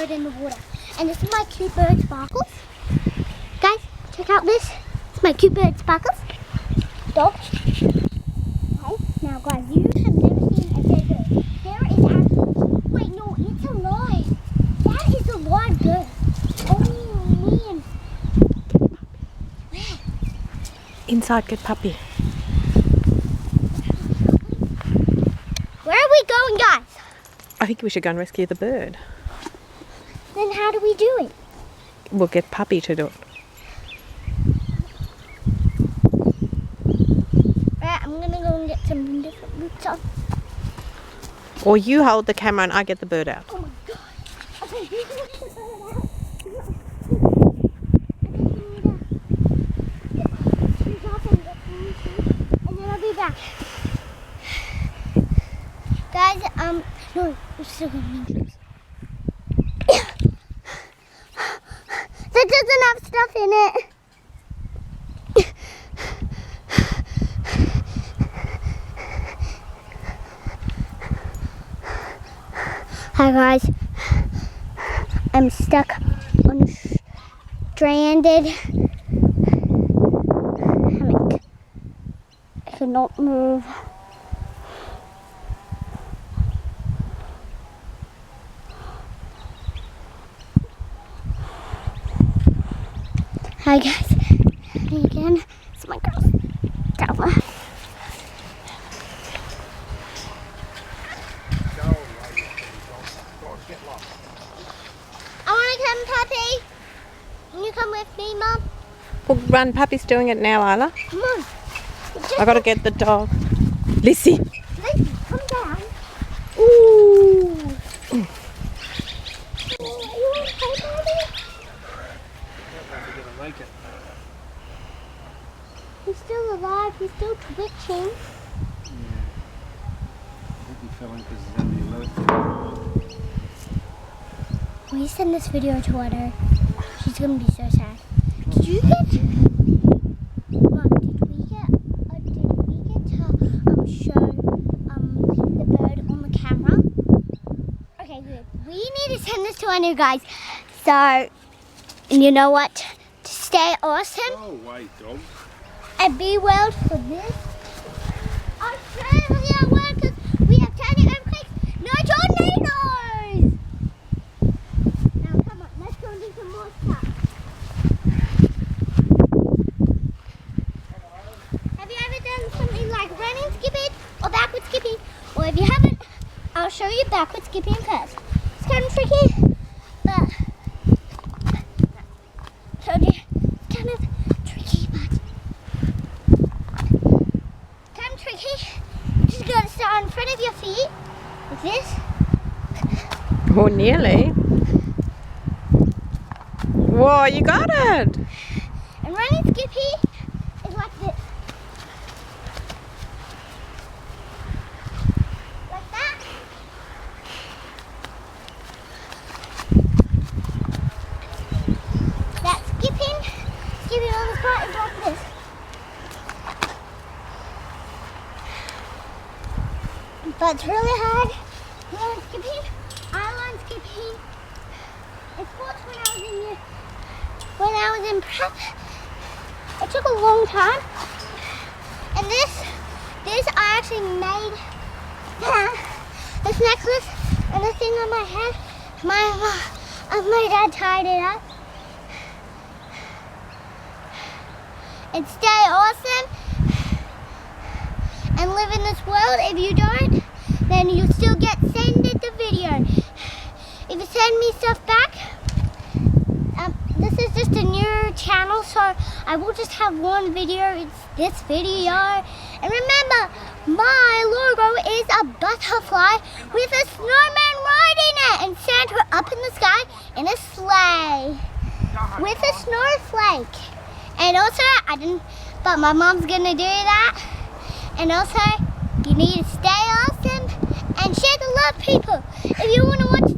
bird in the water. And this is my cute bird Sparkles. Guys, check out this. It's my cute bird Sparkles. Dog. Okay, now guys, you have never seen a dead bird. There is actually, wait no, it's alive. That is a live bird. Oh man. Where? Inside, get puppy. Where are we going, guys? I think we should go and rescue the bird. Then how do we do it? We'll get puppy to do it. Right, I'm gonna go and get some different boots on. Or you hold the camera and I get the bird out. Oh my god. Okay, you can get the bird out. And then I'll be back. Guys, no, we're still gonna need shoes. That doesn't have stuff in it. Hi guys, I'm stuck on a stranded hammock. I cannot move. Hi guys, me again. It's my girl, Dalma. I want to come, Puppy. Can you come with me, Mum? Well, run, puppy's doing it now, Isla. Come on. I gotta get the dog. Lissy. Lizzie, come down. Ooh. Are you okay, baby? He's still alive. He's still twitching. Will you send this video to her? She's gonna be so sad. Did you get? Mom, did we get to show the bird on the camera? Okay, good. We need to send this to our new guys. So, you know what? To stay awesome. Oh, wait, dog. And be well for this Australia workers. We have tiny earthquakes, no tornadoes. Now come on, let's go and do some more stuff. Have you ever done something like running skipping or backward skipping? Or if you haven't, I'll show you backward skipping first. It's kind of tricky, but told you, it's kind of tricky, but tricky. Just gotta start in front of your feet, like this. Oh, nearly. Whoa, you got it. And running skippy is like this. Like that. That skipping on the spot is like this. But it's really hard. Line skipping, line skipping. It's sports when I was in prep. It took a long time. And this I actually made this necklace and the thing on my head. My dad tied it up. And stay awesome and live in this world. If you don't, then you still get sent the video. If you send me stuff back, this is just a new channel, so I will just have one video. It's this video. And remember, my logo is a butterfly with a snowman riding it and Santa up in the sky in a sleigh with a snowflake. And also, but my mom's gonna do that. And also, you need to stay awesome and share the love, people. If you want to watch